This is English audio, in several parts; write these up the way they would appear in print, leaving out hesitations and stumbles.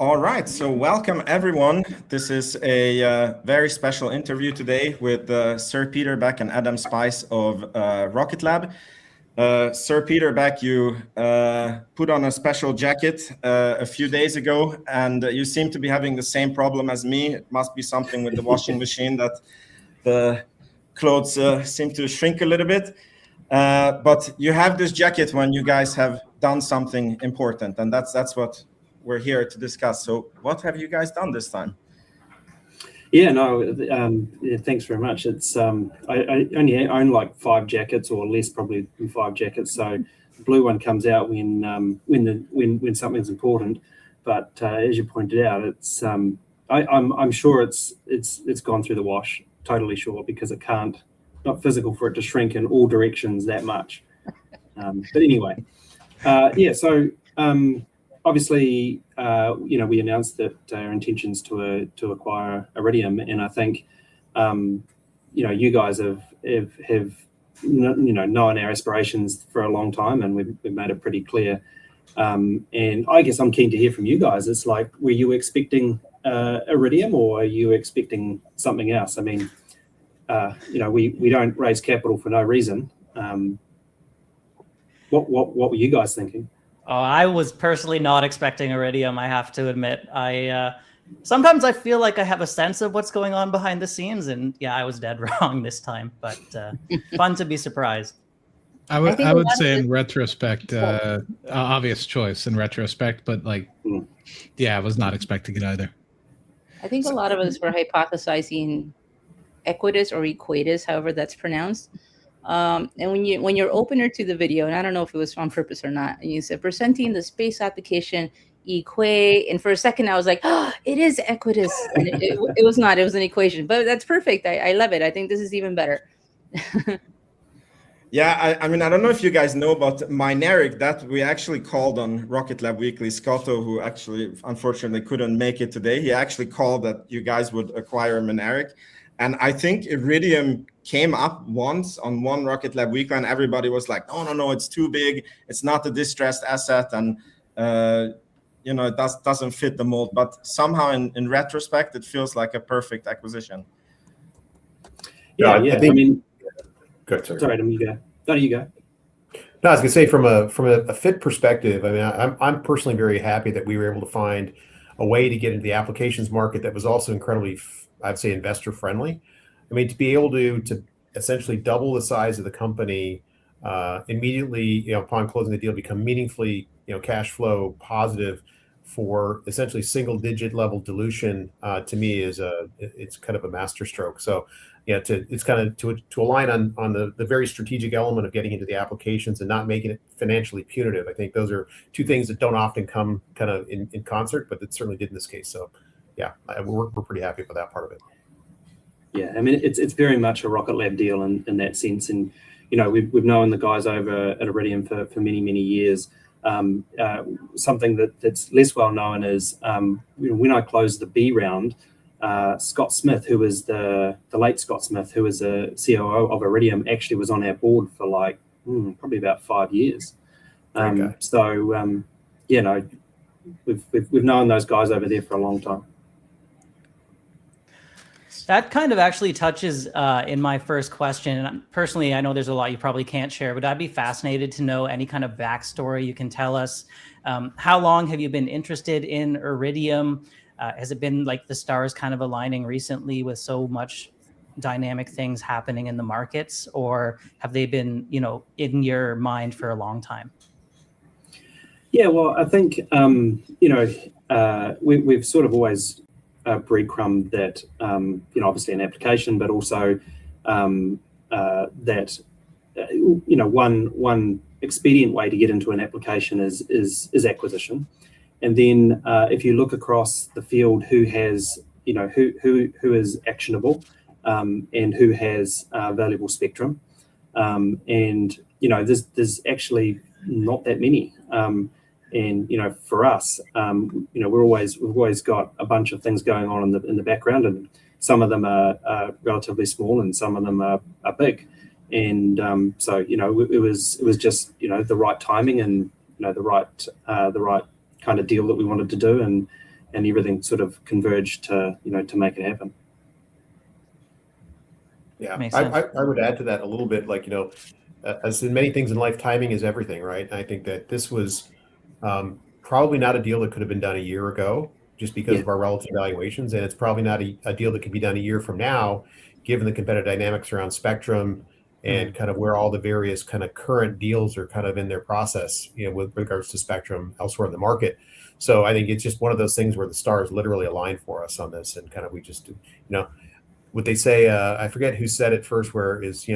All right, so welcome everyone. This is a very special interview today with Sir Peter Beck and Adam Spice of Rocket Lab. Sir Peter Beck, you put on a special jacket a few days ago, and you seem to be having the same problem as me. It must be something with the washing machine that the clothes seem to shrink a little bit. But you have this jacket when you guys have done something important, and that's what we're here to discuss. So what have you guys done this time? Yeah, thanks very much. It's I only own like 5 jackets or less, probably 5 jackets. So the blue one comes out when something's important. But as you pointed out, it's I'm sure it's gone through the wash, totally sure, because it can't, not physical for it to shrink in all directions that much. But anyway, yeah. So obviously, we announced that our intentions to acquire Iridium, and I think, you guys have known our aspirations for a long time, and we've made it pretty clear. And I guess I'm keen to hear from you guys. It's like, were you expecting Iridium, or are you expecting something else? I mean, we don't raise capital for no reason. What were you guys thinking? Oh, I was personally not expecting Iridium, I have to admit. Sometimes I feel like I have a sense of what's going on behind the scenes, and yeah, I was dead wrong this time, but fun to be surprised. I would say in retrospect, obvious choice in retrospect, but I was not expecting it either. I think a lot of us were hypothesizing Equitas or Equatus, however that's pronounced. And when you're opener to the video, and I don't know if it was on purpose or not, and you said presenting the space application Equa, and for a second I was like, oh, it is Equitas, and it was not. It was an equation, but that's perfect. I love it. I think this is even better. Yeah, I mean, I don't know if you guys know, but Mynaric, that we actually called on Rocket Lab Weekly, Scotto, who actually unfortunately couldn't make it today. He actually called that you guys would acquire Mynaric. And I think Iridium came up once on one Rocket Lab Weekly, and everybody was like, no, it's too big. It's not a distressed asset, and it doesn't fit the mold. But somehow, in retrospect, it feels like a perfect acquisition. Yeah. I mean, good. Sorry, Adam, you go. No, you go. No, I was gonna say from a fit perspective. I mean, I'm personally very happy that we were able to find a way to get into the applications market that was also incredibly, I'd say, investor friendly. I mean, to be able to essentially double the size of the company immediately, upon closing the deal, become meaningfully, cash flow positive for essentially single digit level dilution, to me it's kind of a masterstroke. So it's kind of to align on the very strategic element of getting into the applications and not making it financially punitive. I think those are two things that don't often come kind of in concert, but it certainly did in this case. So yeah, we're pretty happy with that part of it. Yeah, I mean, it's very much a Rocket Lab deal in that sense, and we've known the guys over at Iridium for many years. Something that's less well known is when I closed the B round, Scott Smith, who was the late Scott Smith, who was a COO of Iridium, actually was on our board for probably about 5 years. So we've known those guys over there for a long time. That kind of actually touches in my first question. And personally, I know there's a lot you probably can't share, but I'd be fascinated to know any kind of backstory you can tell us. How long have you been interested in Iridium? Has it been like the stars kind of aligning recently with so much dynamic things happening in the markets, or have they been, in your mind for a long time? Yeah, well, I think, we've sort of always breadcrumb that, obviously an application, but also that, one expedient way to get into an application is acquisition. And then if you look across the field, who has, who is actionable and who has valuable spectrum. And, there's actually not that many. And for us, we've always got a bunch of things going on in the background, and some of them are relatively small, and some of them are big. And so it was just the right timing and the right kind of deal that we wanted to do. And everything sort of converged to to make it happen. Yeah, Makes sense. I would add to that a little bit, like, as in many things in life, timing is everything, right? And I think that this was probably not a deal that could have been done a year ago, just because of our relative valuations, and it's probably not a deal that can be done a year from now, given the competitive dynamics around spectrum and kind of where all the various kind of current deals are kind of in their process, with regards to spectrum elsewhere in the market. So I think it's just one of those things where the stars literally aligned for us on this, and kind of we just, what they say, I forget who said it first, where is,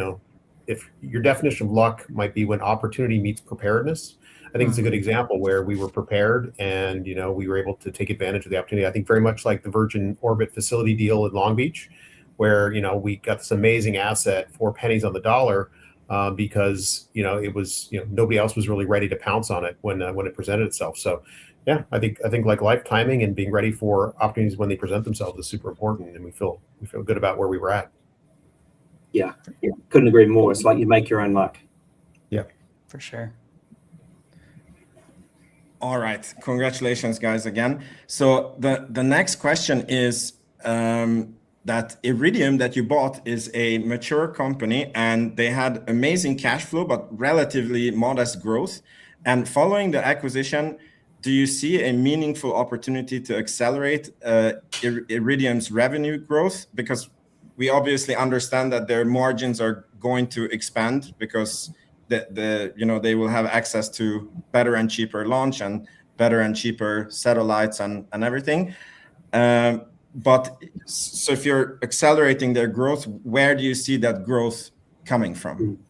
if your definition of luck might be when opportunity meets preparedness. I think it's a good example where we were prepared and, we were able to take advantage of the opportunity. I think very much like the Virgin Orbit facility deal in Long Beach, where, we got this amazing asset for pennies on the dollar, because, it was, nobody else was really ready to pounce on it when it presented itself. So yeah, I think like life timing and being ready for opportunities when they present themselves is super important, and we feel good about where we were at. Yeah, couldn't agree more. It's like you make your own luck. Yeah, for sure. All right, congratulations, guys, again. So the next question is that Iridium that you bought is a mature company, and they had amazing cash flow but relatively modest growth. And following the acquisition, do you see a meaningful opportunity to accelerate Iridium's revenue growth? Because we obviously understand that their margins are going to expand because they will have access to better and cheaper launch and better and cheaper satellites and everything. But so if you're accelerating their growth, where do you see that growth coming from?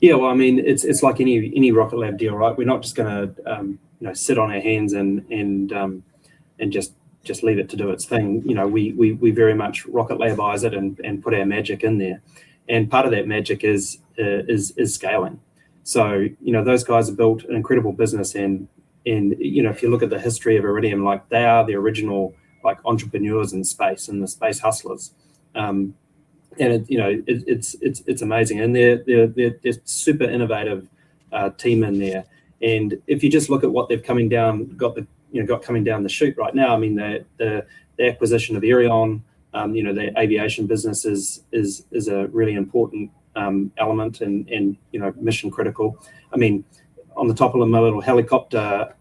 Yeah, well, I mean, it's like any Rocket Lab deal, right? We're not just going to sit on our hands and just leave it to do its thing. We very much Rocket Labize it and put our magic in there, and part of that magic is scaling. So those guys have built an incredible business, and if you look at the history of Iridium, like they are the original like entrepreneurs in space and the space hustlers. And it's amazing, and they're super innovative team in there. And if you just look at what they've got coming down the chute right now, I mean the acquisition of Iridium, the aviation business is a really important element and mission critical. I mean, on the top of my little helicopter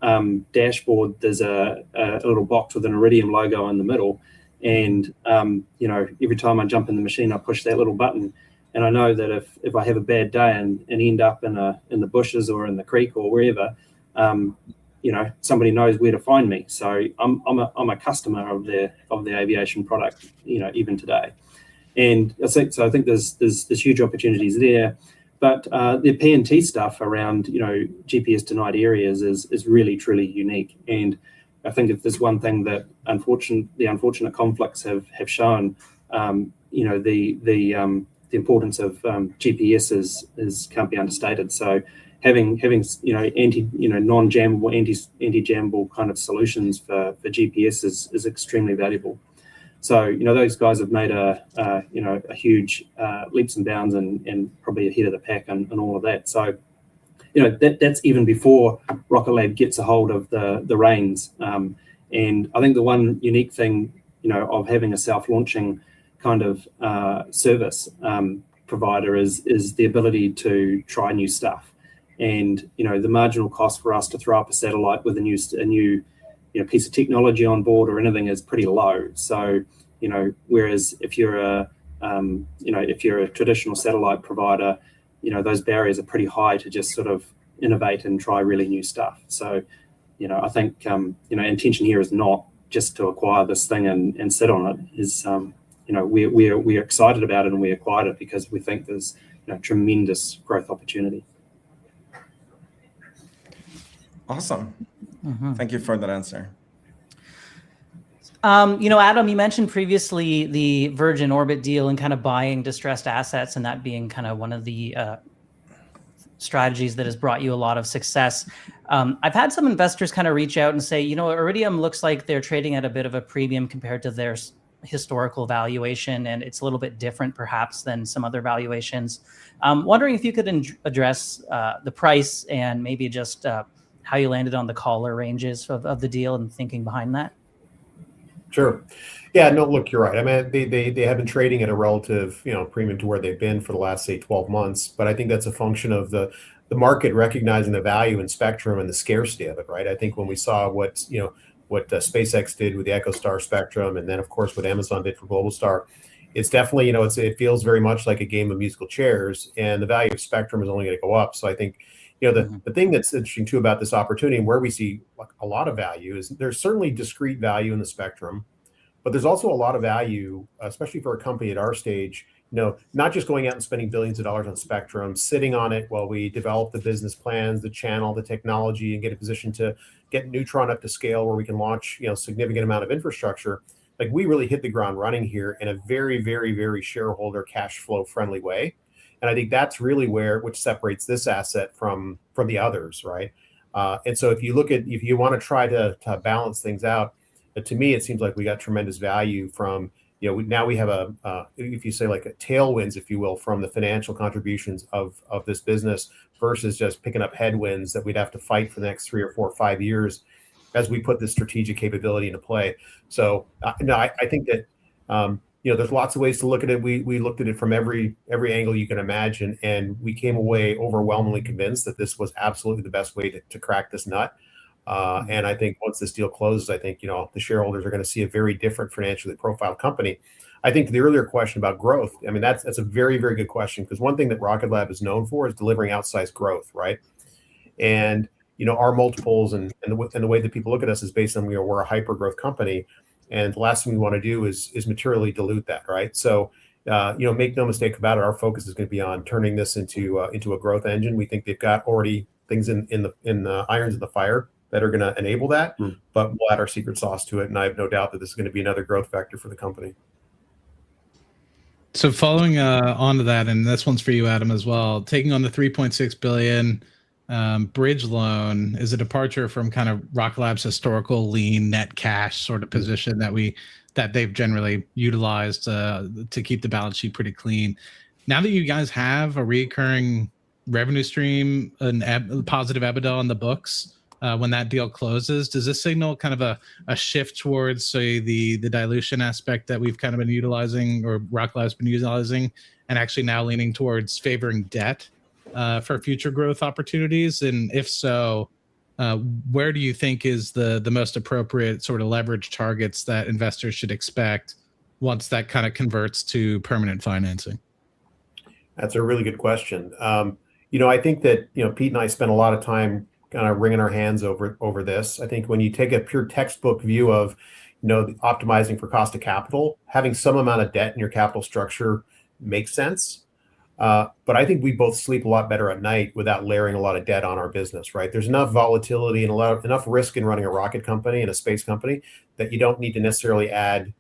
dashboard, there's a little box with an Iridium logo in the middle. And every time I jump in the machine, I push that little button, and I know that if I have a bad day and end up in the bushes or in the creek or wherever, somebody knows where to find me. So I'm a customer of the aviation product, even today. And I think there's huge opportunities there. But the P&T stuff around GPS denied areas is really truly unique. And I think if there's one thing that the unfortunate conflicts have shown, the importance of GPS can't be understated. So having non-jammable, anti-jammable kind of solutions for GPS is extremely valuable. So those guys have made a huge leaps and bounds and probably ahead of the pack and all of that. So that's even before Rocket Lab gets a hold of the reins. And I think the one unique thing of having a self-launching kind of service provider is the ability to try new stuff. And the marginal cost for us to throw up a satellite with a new piece of technology on board or anything is pretty low. So whereas if you're a traditional satellite provider, those barriers are pretty high to just sort of innovate and try really new stuff. So I think intention here is not just to acquire this thing and sit on it. Is we're excited about it, and we acquired it because we think there's tremendous growth opportunity. Awesome. Thank you for that answer. Adam, you mentioned previously the Virgin Orbit deal and kind of buying distressed assets, and that being kind of one of the strategies that has brought you a lot of success. I've had some investors kind of reach out and say, Iridium looks like they're trading at a bit of a premium compared to their historical valuation, and it's a little bit different perhaps than some other valuations. Wondering if you could address the price and maybe just how you landed on the collar ranges of the deal and thinking behind that. Sure. Yeah, no, look, you're right. I mean, they have been trading at a relative, premium to where they've been for the last, say, 12 months. But I think that's a function of the market recognizing the value in spectrum and the scarcity of it, right? I think when we saw what SpaceX did with the EchoStar spectrum, and then of course what Amazon did for Globalstar, it's definitely, it feels very much like a game of musical chairs, and the value of spectrum is only going to go up. So I think, the thing that's interesting too about this opportunity and where we see like a lot of value is there's certainly discrete value in the spectrum, but there's also a lot of value, especially for a company at our stage, not just going out and spending billions of dollars on spectrum, sitting on it while we develop the business plans, the channel, the technology, and get a position to get Neutron up to scale where we can launch, significant amount of infrastructure. Like we really hit the ground running here in a very, very, very shareholder cash flow friendly way. And I think that's really which separates this asset from the others, right? And so if you want to try to balance things out, to me, it seems like we got tremendous value from, now we have if you say like a tailwinds, if you will, from the financial contributions of this business versus just picking up headwinds that we'd have to fight for the next 3 or 4 or 5 years as we put this strategic capability into play. So no, I think that, there's lots of ways to look at it. We looked at it from every angle you can imagine, and we came away overwhelmingly convinced that this was absolutely the best way to crack this nut. And I think once this deal closes, I think, the shareholders are going to see a very different financially profiled company. I think the earlier question about growth, I mean, that's a very, very good question, because one thing that Rocket Lab is known for is delivering outsized growth, right? And, our multiples and the way that people look at us is based on, we're a hyper growth company. And the last thing we want to do is materially dilute that, right? So, make no mistake about it, our focus is going to be on turning this into a growth engine. We think they've got already things in the irons in the fire that are going to enable that, but we'll add our secret sauce to it. And I have no doubt that this is going to be another growth factor for the company. So following on to that, and this one's for you, Adam, as well, taking on the 3.6 billion bridge loan is a departure from kind of Rocket Lab's historical lean net cash sort of position that they've generally utilized to keep the balance sheet pretty clean. Now that you guys have a recurring revenue stream, positive EBITDA on the books, when that deal closes, does this signal kind of a shift towards, say, the dilution aspect that we've kind of been utilizing, or Rocket Lab's been utilizing, and actually now leaning towards favoring debt for future growth opportunities? And if so, where do you think is the most appropriate sort of leverage targets that investors should expect once that kind of converts to permanent financing? That's a really good question. I think that, Pete and I spent a lot of time kind of wringing our hands over this. I think when you take a pure textbook view of, optimizing for cost of capital, having some amount of debt in your capital structure makes sense. But I think we both sleep a lot better at night without layering a lot of debt on our business, right? There's enough volatility and enough risk in running a rocket company and a space company that you don't need to necessarily add,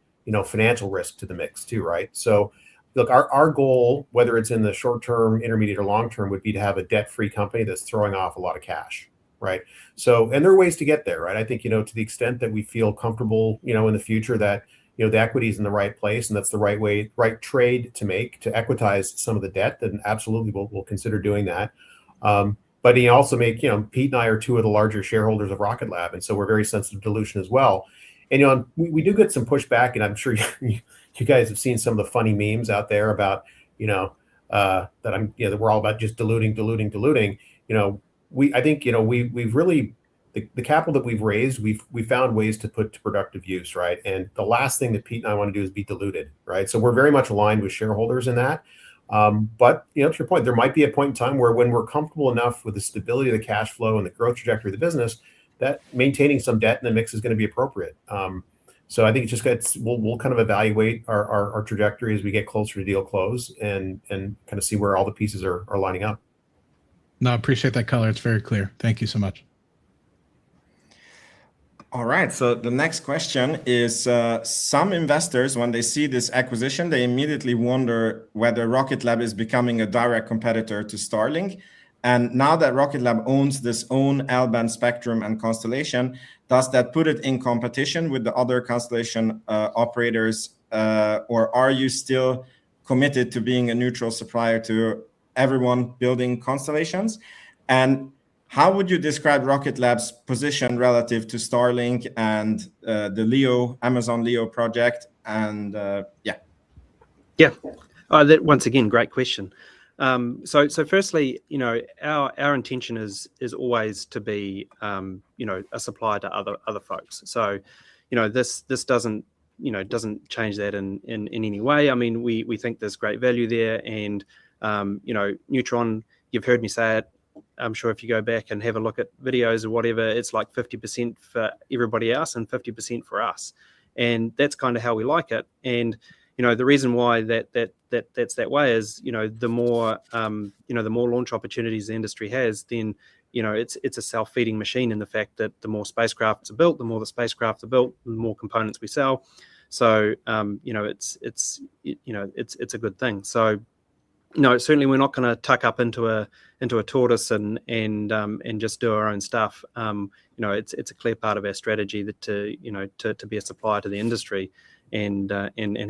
financial risk to the mix too, right? So look, our goal, whether it's in the short term, intermediate, or long term, would be to have a debt-free company that's throwing off a lot of cash, right? So, and there are ways to get there, right? I think, to the extent that we feel comfortable, in the future that, the equity is in the right place and that's the right trade to make to equitize some of the debt, then absolutely we'll consider doing that. But also Pete and I are two of the larger shareholders of Rocket Lab, and so we're very sensitive to dilution as well. And we do get some pushback, and I'm sure you guys have seen some of the funny memes out there about that we're all about just diluting. I think we've really the capital that we've raised, we found ways to put to productive use, right? And the last thing that Pete and I want to do is be diluted, right? So we're very much aligned with shareholders in that. But to your point, there might be a point in time where when we're comfortable enough with the stability of the cash flow and the growth trajectory of the business, that maintaining some debt in the mix is going to be appropriate. So I think we'll kind of evaluate our trajectory as we get closer to deal close and kind of see where all the pieces are lining up. No, I appreciate that color. It's very clear. Thank you so much. All right, so the next question is, some investors, when they see this acquisition, they immediately wonder whether Rocket Lab is becoming a direct competitor to Starlink. And now that Rocket Lab owns this own L-band spectrum and constellation, does that put it in competition with the other constellation operators, or are you still committed to being a neutral supplier to everyone building constellations? And How would you describe Rocket Lab's position relative to Starlink and the Leo, Amazon Leo project? And yeah. Yeah. That once again, great question. So firstly, our intention is always to be, a supplier to other folks. So, this doesn't change that in any way. I mean, we think there's great value there, and Neutron, you've heard me say it. I'm sure if you go back and have a look at videos or whatever, it's like 50% for everybody else and 50% for us, and that's kind of how we like it. And the reason why that's that way is, the more the more launch opportunities the industry has, then it's a self-feeding machine in the fact that the more spacecrafts are built, the more the spacecraft are built, the more components we sell. So it's a good thing. So certainly we're not going to tuck up into a tortoise and just do our own stuff. It's a clear part of our strategy that to be a supplier to the industry and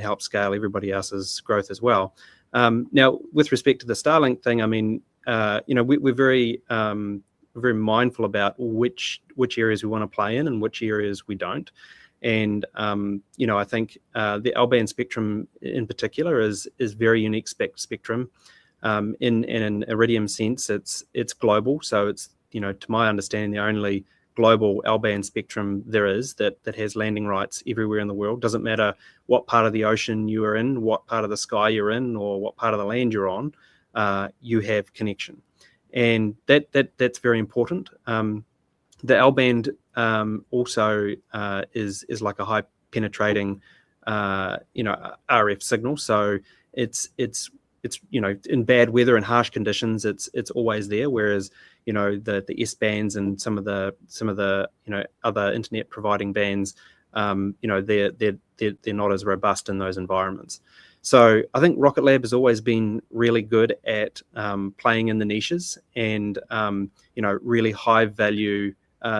help scale everybody else's growth as well. Now, with respect to the Starlink thing, I mean, we're very mindful about which areas we want to play in and which areas we don't. And I think the L-band spectrum in particular is very unique spectrum. In an Iridium sense, it's global. So it's to my understanding, the only global L-band spectrum there is that has landing rights everywhere in the world. Doesn't matter what part of the ocean you are in, what part of the sky you're in, or what part of the land you're on, you have connection, and that's very important. The L-band also is like a high penetrating RF signal, so it's in bad weather and harsh conditions it's always there, whereas the S bands and some of the other internet providing bands, they're not as robust in those environments. So I think Rocket Lab has always been really good at playing in the niches and really high value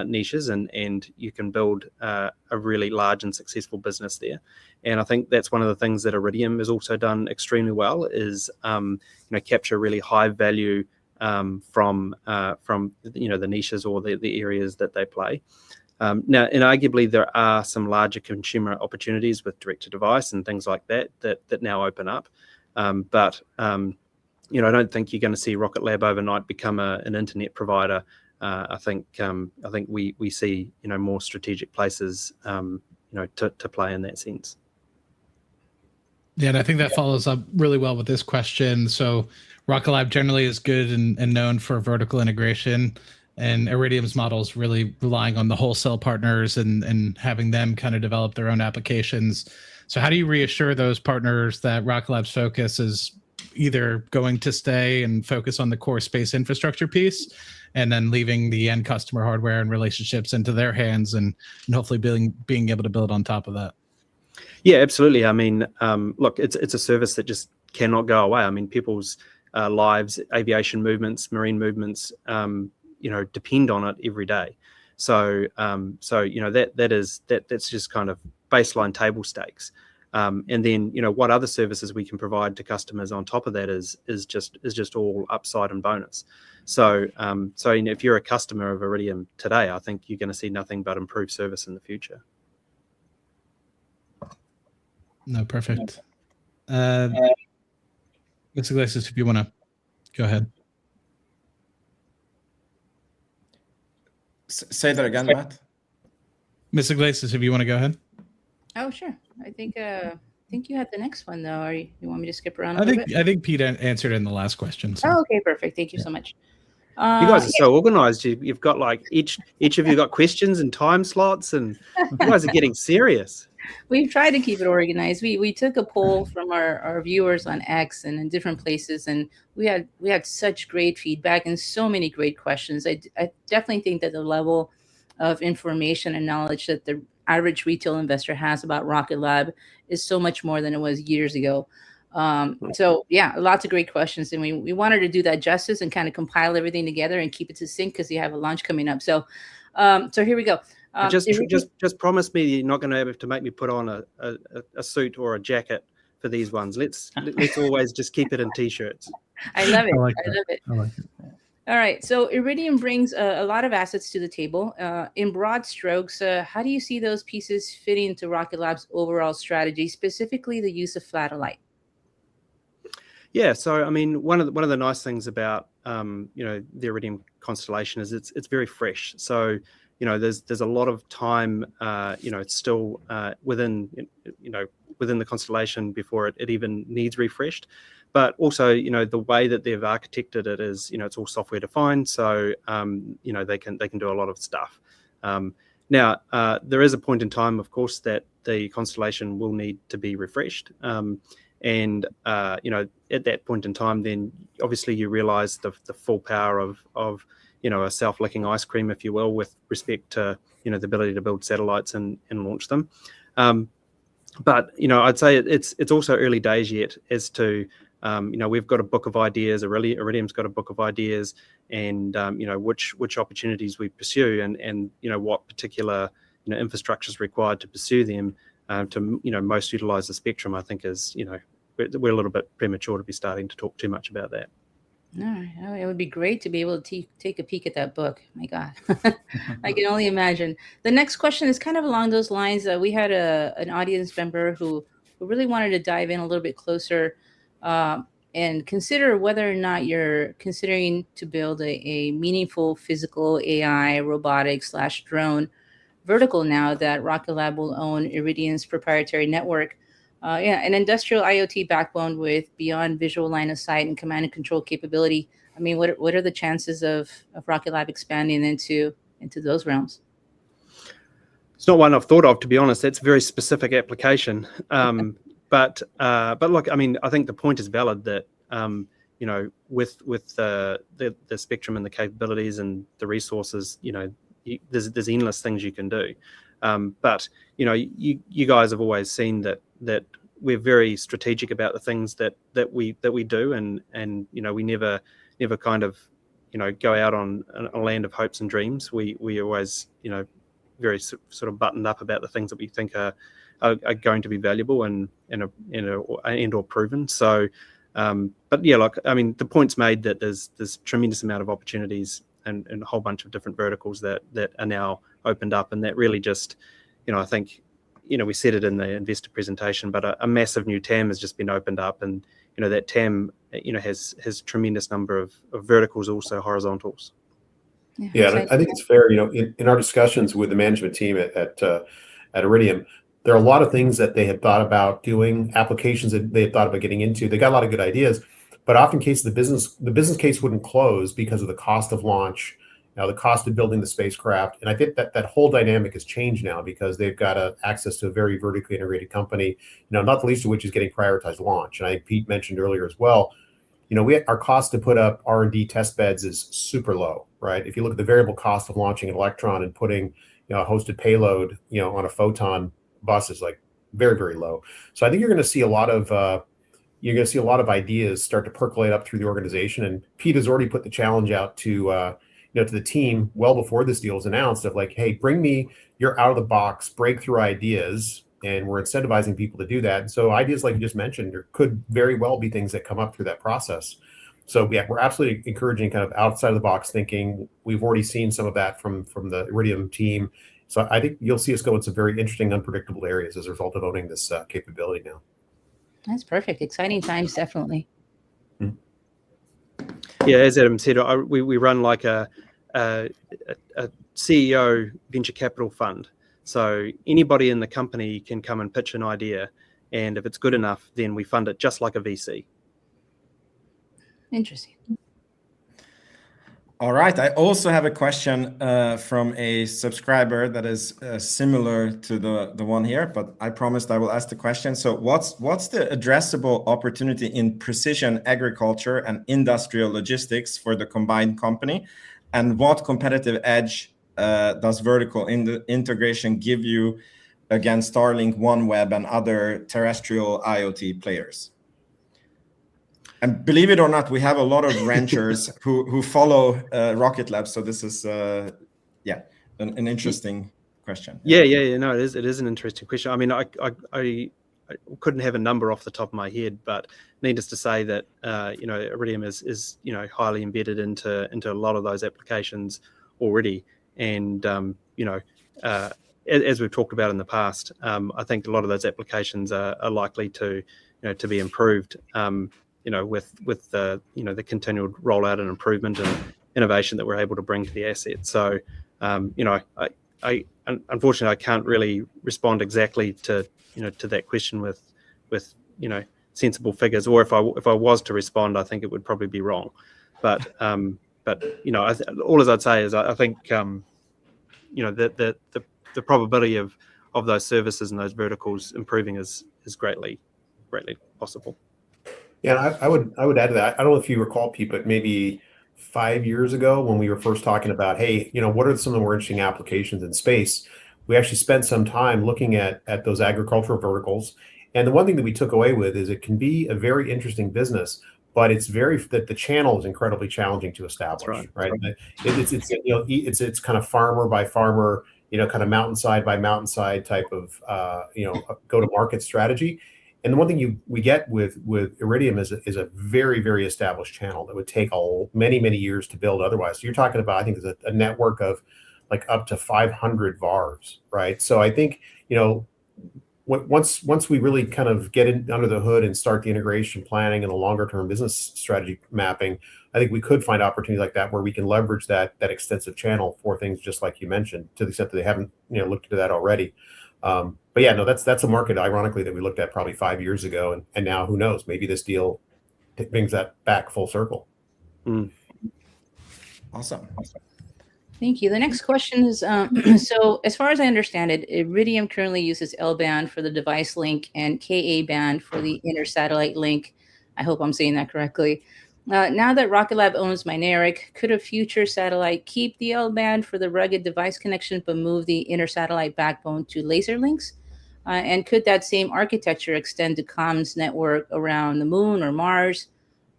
niches, and you can build a really large and successful business there. And I think that's one of the things that Iridium has also done extremely well is capture really high value from the niches or the areas that they play. Now, and arguably there are some larger consumer opportunities with direct-to-device and things like that now open up. But I don't think you're going to see Rocket Lab overnight become an internet provider. I think we see more strategic places to play in that sense. Yeah, and I think that follows up really well with this question. So Rocket Lab generally is good and known for vertical integration, and Iridium's model is really relying on the wholesale partners and having them kind of develop their own applications. So how do you reassure those partners that Rocket Lab's focus is either going to stay and focus on the core space infrastructure piece and then leaving the end customer hardware and relationships into their hands and hopefully being able to build on top of that? Yeah, absolutely. I mean, look, it's a service that just cannot go away. I mean, people's lives, aviation movements, marine movements, depend on it every day. So that's just kind of baseline table stakes. And then what other services we can provide to customers on top of that is just all upside and bonus. So if you're a customer of Iridium today, I think you're going to see nothing but improved service in the future. No, perfect. Mr. Iglesias, if you want to go ahead. Say that again, Matt. Ms. Iglesias, if you want to go ahead. Oh, sure. I think you had the next one though. Or you want me to skip around? I think Pete answered in the last question. So. Oh, okay, perfect. Thank you so much. You guys are so organized. You've got like each of you got questions and time slots, and you guys are getting serious. We've tried to keep it organized. We took a poll from our viewers on X and in different places, and we had such great feedback and so many great questions. I definitely think that the level of information and knowledge that the average retail investor has about Rocket Lab is so much more than it was years ago. So yeah, lots of great questions, and we wanted to do that justice and kind of compile everything together and keep it succinct because you have a launch coming up. So here we go. Just promise me you're not going to have to make me put on a suit or a jacket for these ones. Let's always just keep it in t-shirts. I love it. I like it. I like it. All right. So Iridium brings a lot of assets to the table. In broad strokes, how do you see those pieces fitting into Rocket Lab's overall strategy, specifically the use of flat-light? Yeah, so I mean, one of the nice things about the Iridium constellation is it's very fresh. So there's a lot of time it's still within within the constellation before it even needs refreshed. But also the way that they've architected it is it's all software defined, so they can do a lot of stuff. Now there is a point in time, of course, that the constellation will need to be refreshed. And at that point in time, then obviously you realize the full power of a self-licking ice cream, if you will, with respect to the ability to build satellites and launch them. But I'd say it's also early days yet as to we've got a book of ideas. Iridium's got a book of ideas, and which opportunities we pursue, and what particular infrastructure is required to pursue them. To most utilize the spectrum, I think is we're a little bit premature to be starting to talk too much about that. All right. Oh, it would be great to be able to take a peek at that book. My God, I can only imagine. The next question is kind of along those lines. We had an audience member who really wanted to dive in a little bit closer and consider whether or not you're considering to build a meaningful physical AI robotics / drone vertical now that Rocket Lab will own Iridium's proprietary network. An industrial IoT backbone with beyond visual line of sight and command and control capability. I mean, what are the chances of Rocket Lab expanding into those realms? It's not one I've thought of, to be honest. That's a very specific application. But look, I mean, I think the point is valid that with the spectrum and the capabilities and the resources, there's endless things you can do. But you guys have always seen that we're very strategic about the things that we do, and we never kind of go out on a land of hopes and dreams. We always very sort of buttoned up about the things that we think are going to be valuable and or proven. So but yeah, look, I mean, the point's made that there's tremendous amount of opportunities and a whole bunch of different verticals that are now opened up, and that really just I think we said it in the investor presentation, but a massive new TAM has just been opened up, and that TAM has tremendous number of verticals, also horizontals. Yeah, I think it's fair. In our discussions with the management team at Iridium, there are a lot of things that they had thought about doing, applications that they had thought about getting into. They got a lot of good ideas, but often cases the business case wouldn't close because of the cost of launch, the cost of building the spacecraft. And I think that whole dynamic has changed now because they've got access to a very vertically integrated company, not the least of which is getting prioritized launch. And I think Pete mentioned earlier as well, our cost to put up R&D test beds is super low, right? If you look at the variable cost of launching an Electron and putting a hosted payload, on a Photon bus is like very, very low. So I think you're going to see a lot of ideas start to percolate up through the organization. And Pete has already put the challenge out to the team well before this deal was announced of like, hey, bring me your out of the box breakthrough ideas, and we're incentivizing people to do that. And so ideas like you just mentioned could very well be things that come up through that process. So yeah, we're absolutely encouraging kind of outside of the box thinking. We've already seen some of that from the Iridium team. So I think you'll see us go in some very interesting, unpredictable areas as a result of owning this capability now. That's perfect. Exciting times, definitely. Yeah, as Adam said, we run like a CEO venture capital fund. So anybody in the company can come and pitch an idea, and if it's good enough, then we fund it just like a VC. Interesting. All right. I also have a question from a subscriber that is similar to the one here, but I promised I will ask the question. So what's the addressable opportunity in precision agriculture and industrial logistics for the combined company? And what competitive edge does vertical integration give you against Starlink, OneWeb, and other terrestrial IoT players? And believe it or not, we have a lot of ranchers who follow Rocket Lab. So this is, an interesting question. Yeah. No, it is an interesting question. I mean, couldn't have a number off the top of my head, but needless to say that Iridium is highly embedded into a lot of those applications already, and as we've talked about in the past, I think a lot of those applications are likely to be improved with the continual rollout and improvement and innovation that we're able to bring to the asset. So I unfortunately I can't really respond exactly to that question with sensible figures, or if I was to respond, I think it would probably be wrong. But all as I'd say is I think the probability of those services and those verticals improving is greatly possible. Yeah, I would add to that. I don't know if you recall, Pete, but maybe 5 years ago when we were first talking about, hey, what are some of the more interesting applications in space? We actually spent some time looking at those agricultural verticals. And the one thing that we took away with is it can be a very interesting business, but that the channel is incredibly challenging to establish, right? It's kind of farmer by farmer, kind of mountainside by mountainside type of go to market strategy. And the one thing we get with Iridium is a very, very established channel that would take many, many years to build otherwise. So you're talking about, I think, there's a network of like up to 500 VARs, right? So I think, once we really kind of get in under the hood and start the integration planning and the longer term business strategy mapping, I think we could find opportunities like that where we can leverage that extensive channel for things just like you mentioned, to the extent that they haven't looked into that already. But yeah, no, that's a market, ironically, that we looked at probably 5 years ago, and now who knows? Maybe this deal brings that back full circle. Awesome. Thank you. The next question is, so as far as I understand it, Iridium currently uses L-band for the device link and Ka-band for the inter-satellite link. I hope I'm saying that correctly. Now that Rocket Lab owns Mynaric, could a future satellite keep the L-band for the rugged device connection but move the inter-satellite backbone to laser links? And could that same architecture extend to comms network around the moon or Mars,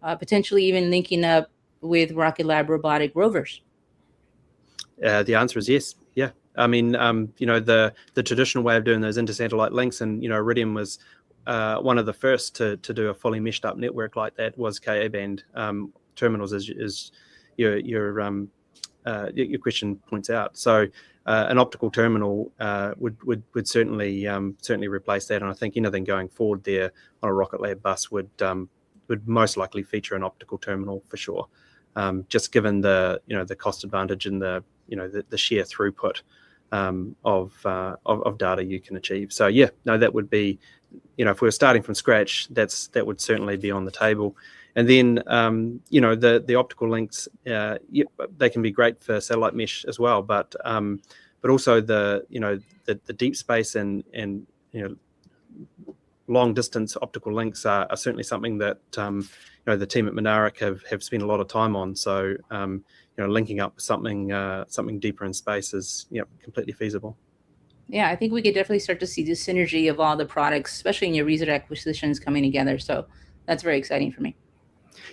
potentially even linking up with Rocket Lab robotic rovers? The answer is yes. Yeah. I mean, the traditional way of doing those inter-satellite links, and Iridium was one of the first to do a fully meshed up network like that, was Ka-band terminals, as your question points out. So an optical terminal would certainly replace that, and I think anything going forward there on a Rocket Lab bus would most likely feature an optical terminal for sure. Just given the cost advantage and the sheer throughput of data you can achieve. So yeah, no, that would be, if we were starting from scratch, that would certainly be on the table. And then the optical links, they can be great for satellite mesh as well, but also the deep space and long distance optical links are certainly something that the team at Mynaric have spent a lot of time on. So linking up something deeper in space is completely feasible. Yeah, I think we could definitely start to see the synergy of all the products, especially in your recent acquisitions, coming together. So that's very exciting for me.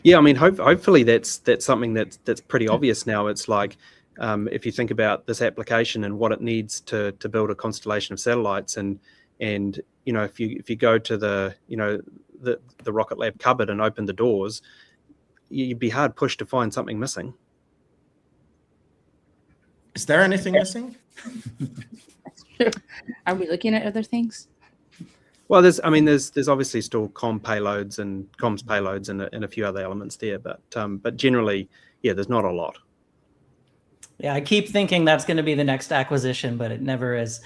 Yeah, I mean, hopefully that's something that's pretty obvious now. It's like if you think about this application and what it needs to build a constellation of satellites, and if you go to the Rocket Lab cupboard and open the doors, you'd be hard pushed to find something missing. Is there anything missing? That's true. Are we looking at other things? Well, there's obviously still comms payloads and a few other elements there, but generally, yeah, there's not a lot. Yeah, I keep thinking that's going to be the next acquisition, but it never is.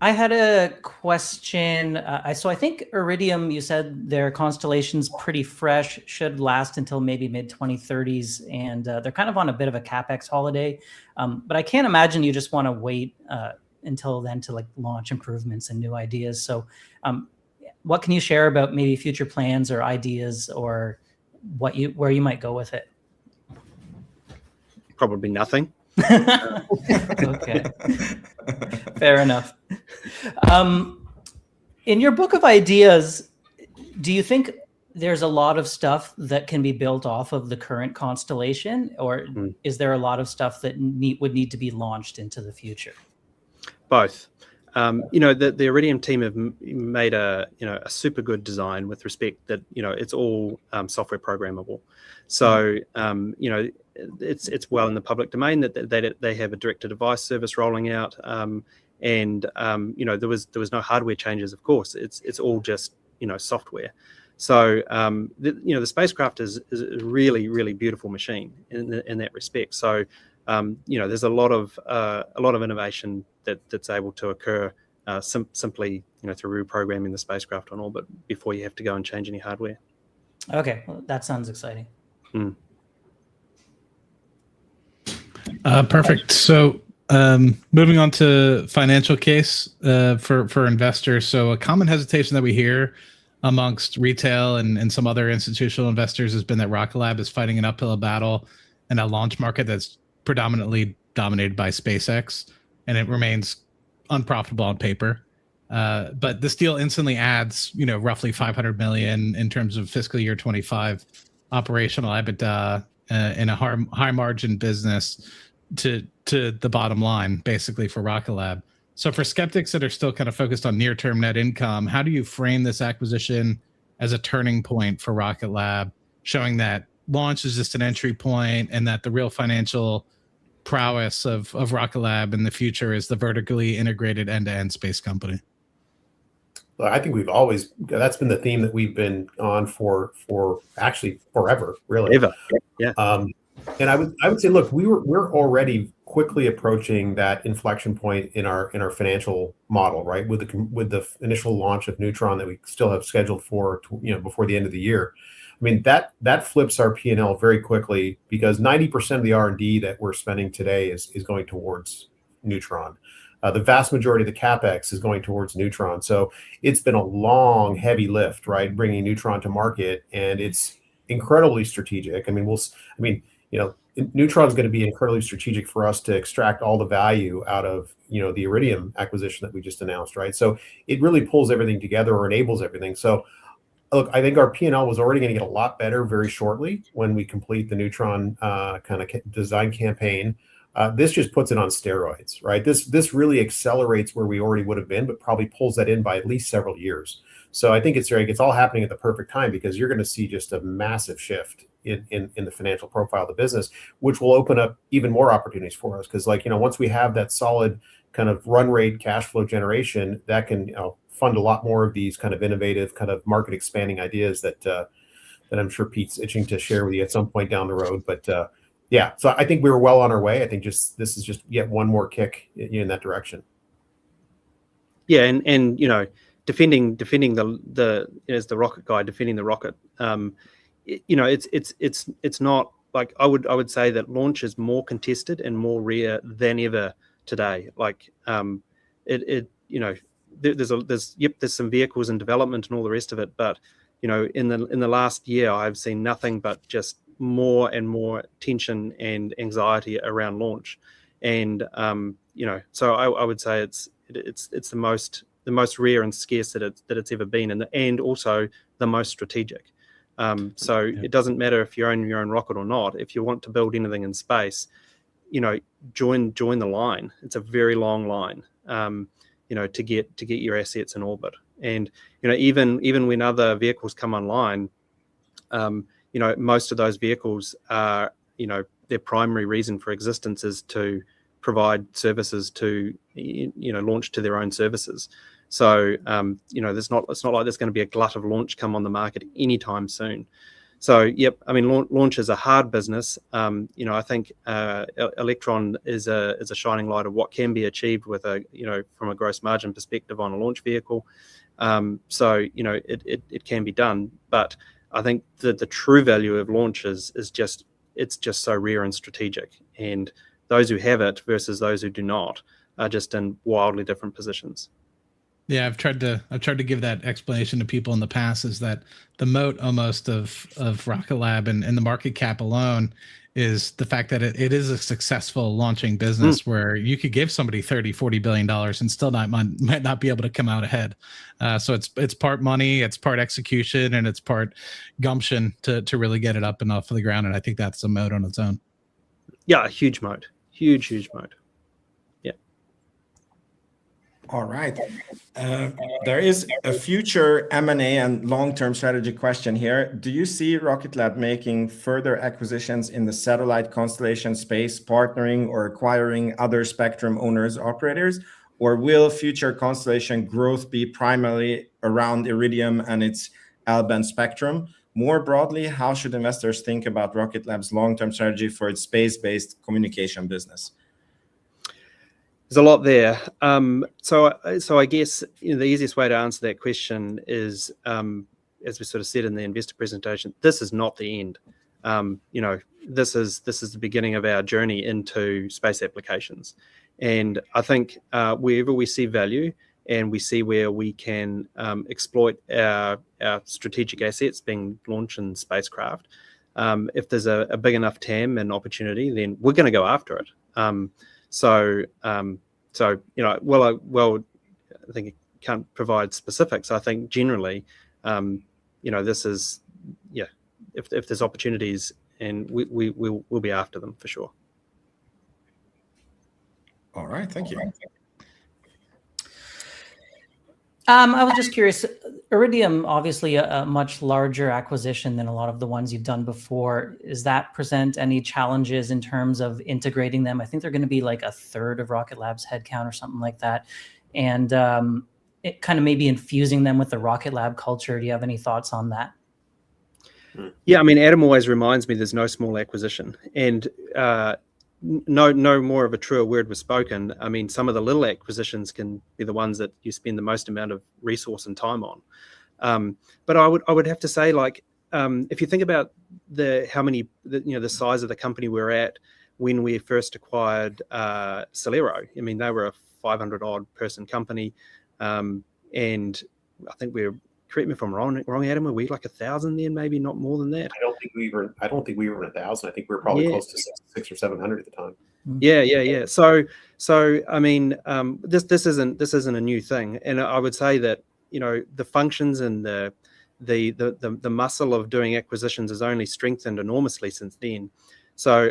I had a question. So I think Iridium, you said their constellation's pretty fresh, should last until maybe mid-2030s, and they're kind of on a bit of a CapEx holiday. But I can't imagine you just want to wait until then to launch improvements and new ideas. So what can you share about maybe future plans or ideas, or where you might go with it? Probably nothing. Okay, fair enough. In your book of ideas, do you think there's a lot of stuff that can be built off of the current constellation, or is there a lot of stuff that would need to be launched into the future? Both. the Iridium team have made a super good design with respect that it's all software programmable. So it's well in the public domain that they have a direct-to-device service rolling out, and there was no hardware changes. Of course, it's all just software. So the spacecraft is a really, really beautiful machine in that respect. So there's a lot of innovation that's able to occur simply through reprogramming the spacecraft on orbit before you have to go and change any hardware. Okay, well, that sounds exciting. Perfect. So moving on to financial case for investors. So a common hesitation that we hear amongst retail and some other institutional investors has been that Rocket Lab is fighting an uphill battle in a launch market that's predominantly dominated by SpaceX, and it remains unprofitable on paper. But this deal instantly adds, roughly 500 million in terms of fiscal year 25 operational EBITDA in a high margin business to the bottom line, basically, for Rocket Lab. So for skeptics that are still kind of focused on near-term net income, how do you frame this acquisition as a turning point for Rocket Lab, showing that launch is just an entry point and that the real financial prowess of Rocket Lab in the future is the vertically integrated end-to-end space company? Well, I think that's been the theme that we've been on for actually forever, really. Ever. Yeah. And I would say, look, we're already quickly approaching that inflection point in our financial model, right? With the initial launch of Neutron that we still have scheduled for before the end of the year. I mean, that flips our P&L very quickly, because 90% of the R&D that we're spending today is going towards Neutron. The vast majority of the CapEx is going towards Neutron. So it's been a long, heavy lift, right, bringing Neutron to market, and it's incredibly strategic. I mean, Neutron is going to be incredibly strategic for us to extract all the value out of the Iridium acquisition that we just announced, right? So it really pulls everything together, or enables everything. So look, I think our P&L was already going to get a lot better very shortly when we complete the Neutron kind of design campaign. This just puts it on steroids, right? This really accelerates where we already would have been, but probably pulls that in by at least several years. So I think it's all happening at the perfect time, because you're going to see just a massive shift in the financial profile of the business, which will open up even more opportunities for us. Because once we have that solid kind of run rate cash flow generation, that can fund a lot more of these kind of innovative, kind of market expanding ideas that I'm sure Pete's itching to share with you at some point down the road. But yeah, so I think we were well on our way. I think this is just yet one more kick in that direction. Yeah, and defending the as the rocket guy, defending the rocket. It's not like I would say that launch is more contested and more rare than ever today. Like there's some vehicles in development and all the rest of it, but in the last year I've seen nothing but just more and more tension and anxiety around launch, and so I would say it's the most rare and scarce that it's ever been, and also the most strategic. So it doesn't matter if you own your own rocket or not. If you want to build anything in space, join the line. It's a very long line, to get your assets in orbit. And even when other vehicles come online, most of those vehicles are, their primary reason for existence is to provide services to, launch to their own services. So, it's not like there's going to be a glut of launch come on the market anytime soon. So, yep, I mean, launch is a hard business. I think Electron is a shining light of what can be achieved with from a gross margin perspective on a launch vehicle. So, it can be done, but I think that the true value of launch is just so rare and strategic, and those who have it versus those who do not are just in wildly different positions. Yeah, I've tried to give that explanation to people in the past, is that the moat almost of Rocket Lab and the market cap alone is the fact that it is a successful launching business where you could give somebody $30-40 billion and still might not be able to come out ahead. So it's part money, it's part execution, and it's part gumption to really get it up and off of the ground. And I think that's a moat on its own. Yeah, a huge moat. Huge moat. Yeah. All right. There is a future M&A and long-term strategy question here. Do you see Rocket Lab making further acquisitions in the satellite constellation space, partnering or acquiring other spectrum owners, operators, or will future constellation growth be primarily around Iridium and its L-band spectrum? More broadly, how should investors think about Rocket Lab's long-term strategy for its space-based communication business? There's a lot there. So I guess the easiest way to answer that question is, as we sort of said in the investor presentation, this is not the end. This is the beginning of our journey into space applications, and I think wherever we see value and we see where we can exploit our strategic assets being launched in spacecraft, if there's a big enough TAM and opportunity, then we're going to go after it. I think it can't provide specifics. I think generally, this is, if there's opportunities, and we'll be after them for sure. All right, thank you. I was just curious, Iridium, obviously a much larger acquisition than a lot of the ones you've done before. Does that present any challenges in terms of integrating them? I think they're going to be like a third of Rocket Lab's headcount or something like that. And it kind of maybe infusing them with the Rocket Lab culture. Do you have any thoughts on that? Yeah, I mean, Adam always reminds me there's no small acquisition. And no more of a truer word was spoken. I mean, some of the little acquisitions can be the ones that you spend the most amount of resource and time on. But I would have to say, like, if you think about the size of the company we're at when we first acquired Celero, I mean, they were a 500 odd person company, and I think correct me if I'm wrong, Adam, were we like 1,000 then, maybe not more than that? I don't think we were 1,000. I think we were probably close to 600 or 700 at the time. Yeah. So I mean, this isn't a new thing, and I would say that the functions and the muscle of doing acquisitions has only strengthened enormously since then. So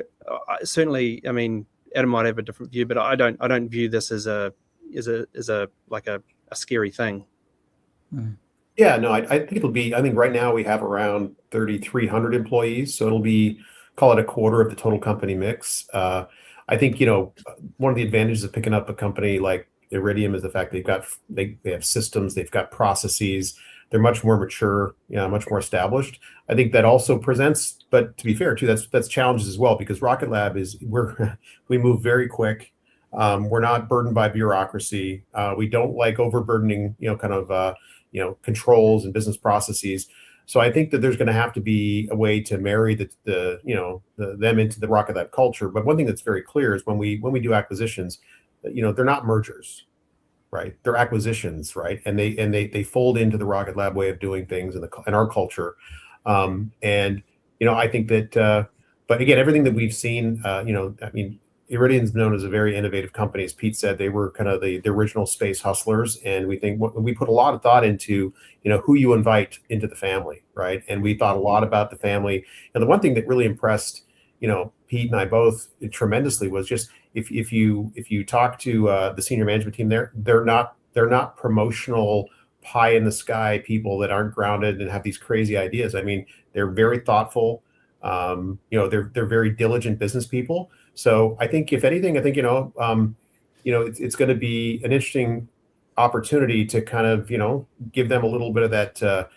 certainly, I mean, Adam might have a different view, but I don't view this as a scary thing. Yeah, no, I think it'll be. I think right now we have around 3,300 employees, so it'll be, call it a quarter of the total company mix. I think one of the advantages of picking up a company like Iridium is the fact they have systems, they've got processes, they're much more mature, much more established. I think that also presents, but to be fair too, that's challenges as well, because Rocket Lab we move very quick. We're not burdened by bureaucracy. We don't like overburdening, controls and business processes. So I think that there's going to have to be a way to marry them into the Rocket Lab culture. But one thing that's very clear is when we do acquisitions, they're not mergers, right? They're acquisitions, right? And they fold into the Rocket Lab way of doing things and our culture. I think that, but again, everything that we've seen, I mean, Iridium's known as a very innovative company. As Pete said, they were kind of the original space hustlers, and we put a lot of thought into who you invite into the family, right? And we thought a lot about the family. And the one thing that really impressed Pete and I both tremendously was just if you talk to the senior management team there, they're not promotional pie in the sky people that aren't grounded and have these crazy ideas. I mean, they're very thoughtful. They're very diligent business people. So I think, if anything, it's going to be an interesting opportunity to kind of give them a little bit of that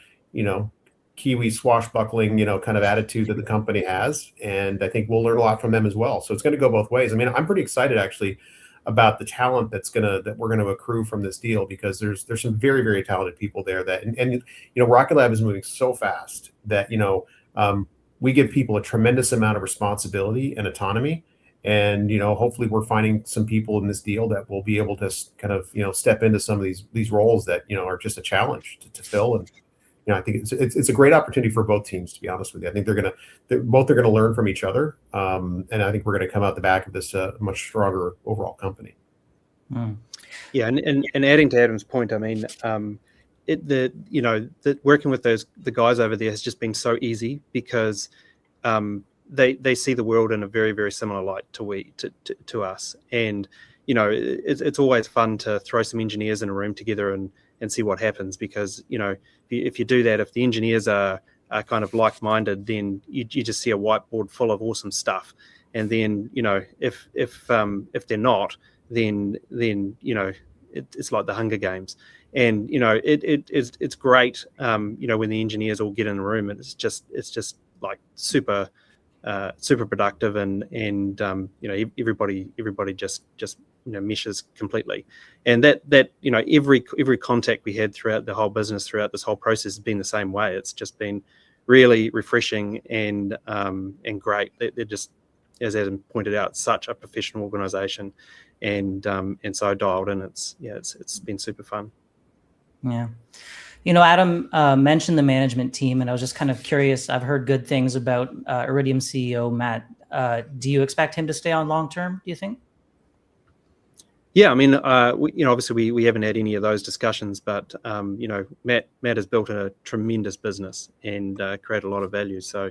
Kiwi swashbuckling kind of attitude that the company has, and I think we'll learn a lot from them as well. So it's going to go both ways. I mean, I'm pretty excited actually about the talent that we're going to accrue from this deal, because there's some very, very talented people there and Rocket Lab is moving so fast that we give people a tremendous amount of responsibility and autonomy. And hopefully we're finding some people in this deal that will be able to kind of step into some of these roles that are just a challenge to fill. And I think it's a great opportunity for both teams, to be honest with you. I think both are going to learn from each other, and I think we're going to come out the back of this much stronger overall company. Yeah, and adding to Adam's point, I mean, working with the guys over there has just been so easy, because they see the world in a very, very similar light to us. And it's always fun to throw some engineers in a room together and see what happens, because if you do that, if the engineers are kind of like-minded, then you just see a whiteboard full of awesome stuff. And then if they're not, then it's like the Hunger Games. And it's great when the engineers all get in a room, and it's just like super productive, and everybody just meshes completely. And that every contact we had throughout the whole business, throughout this whole process, has been the same way. It's just been really refreshing and great. They're just, as Adam pointed out, such a professional organization, and so dialed in. It's been super fun. Yeah. Adam mentioned the management team, and I was just kind of curious. I've heard good things about Iridium CEO Matt. Do you expect him to stay on long term, do you think? Yeah, I mean, obviously we haven't had any of those discussions, but Matt has built a tremendous business and created a lot of value. So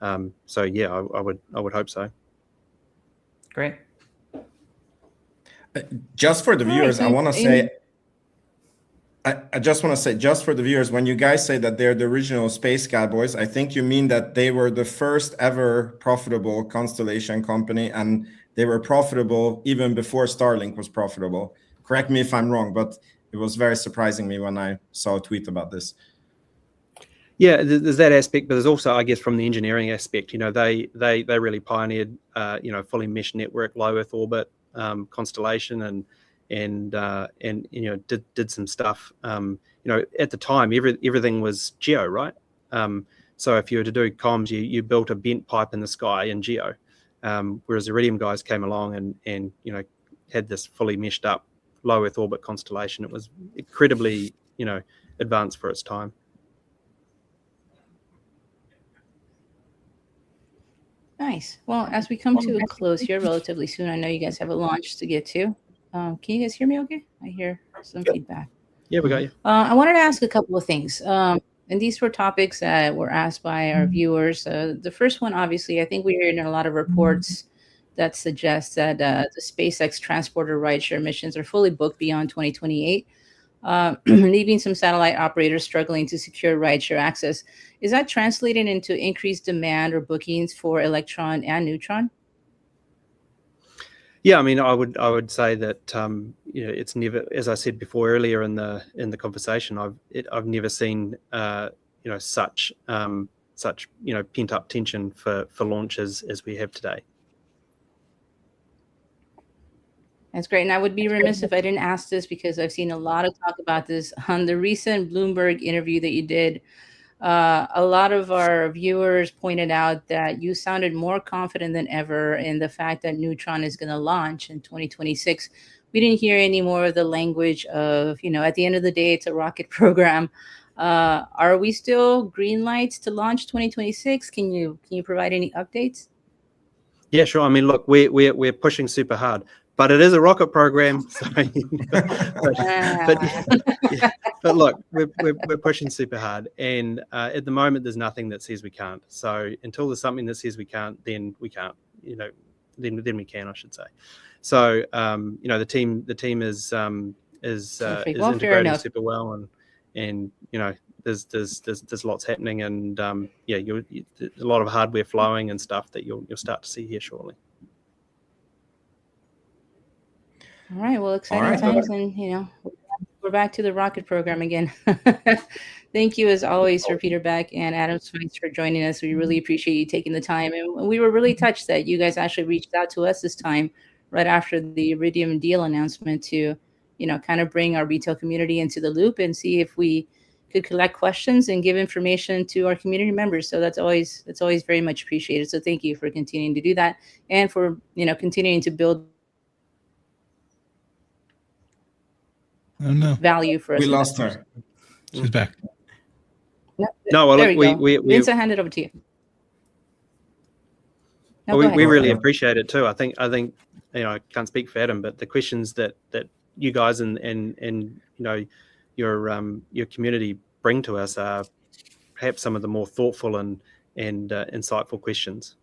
yeah, I would hope so. Great. Just for the viewers, I want to say. I just want to say, just for the viewers, when you guys say that they're the original Space Cowboys, I think you mean that they were the first ever profitable constellation company, and they were profitable even before Starlink was profitable. Correct me if I'm wrong, but it was very surprising me when I saw a tweet about this. Yeah, there's that aspect, but there's also, I guess, from the engineering aspect, they really pioneered, fully mesh network, low Earth orbit constellation, and did some stuff. At the time, everything was geo, right? So if you were to do comms, you built a bent pipe in the sky in geo, whereas the Iridium guys came along and had this fully meshed up low Earth orbit constellation. It was incredibly advanced for its time. Nice. Well, as we come to a close here relatively soon, I know you guys have a launch to get to. Can you guys hear me okay? I hear some feedback. Yeah, we got you. I wanted to ask a couple of things. And these were topics that were asked by our viewers. The first one, obviously, I think we're hearing a lot of reports that suggest that the SpaceX transporter rideshare missions are fully booked beyond 2028, leaving some satellite operators struggling to secure rideshare access. Is that translating into increased demand or bookings for Electron and Neutron? Yeah, I mean, I would say that it's never, as I said before earlier in the conversation, I've never seen such pent up tension for launches as we have today. That's great. And I would be remiss if I didn't ask this, because I've seen a lot of talk about this on the recent Bloomberg interview that you did. A lot of our viewers pointed out that you sounded more confident than ever in the fact that Neutron is going to launch in 2026. We didn't hear any more of the language of, at the end of the day, it's a rocket program. Are we still green lights to launch 2026? Can you provide any updates? Yeah, sure. I mean, look, we're pushing super hard, but it is a rocket program. So, but look, we're pushing super hard, and at the moment, there's nothing that says we can't. So until there's something that says we can't, then we can't. Then we can, I should say. So the team is integrating super well, and there's lots happening, and a lot of hardware flowing and stuff that you'll start to see here shortly. All right. Well, exciting times, and we're back to the rocket program again. Thank you, as always, for Peter Beck and Adam Spice for joining us. We really appreciate you taking the time, and we were really touched that you guys actually reached out to us this time, right after the Iridium deal announcement, to kind of bring our retail community into the loop and see if we could collect questions and give information to our community members. So that's always very much appreciated. So thank you for continuing to do that, and for continuing to build value for us. We lost her. She's back. No, well, there look, we Vince, I hand it over to you. No, we really appreciate it too. I think I can't speak for Adam, but the questions that you guys and your community bring to us are perhaps some of the more thoughtful and insightful questions.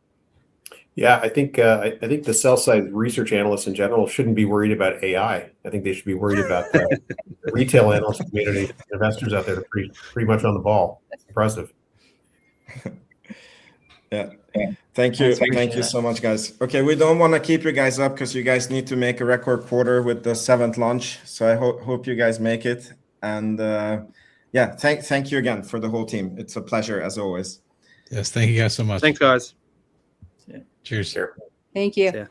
Yeah, I think the sell side research analysts in general shouldn't be worried about AI. I think they should be worried about the retail analyst community, investors out there are pretty much on the ball. It's impressive. Yeah. Thank you. Thank you so much, guys. Okay, we don't want to keep you guys up because you guys need to make a record quarter with the 7th launch. So I hope you guys make it. And yeah, thank you again for the whole team. It's a pleasure as always. Yes, thank you guys so much. Thanks, guys. Cheers. Sure. Thank you. Yeah.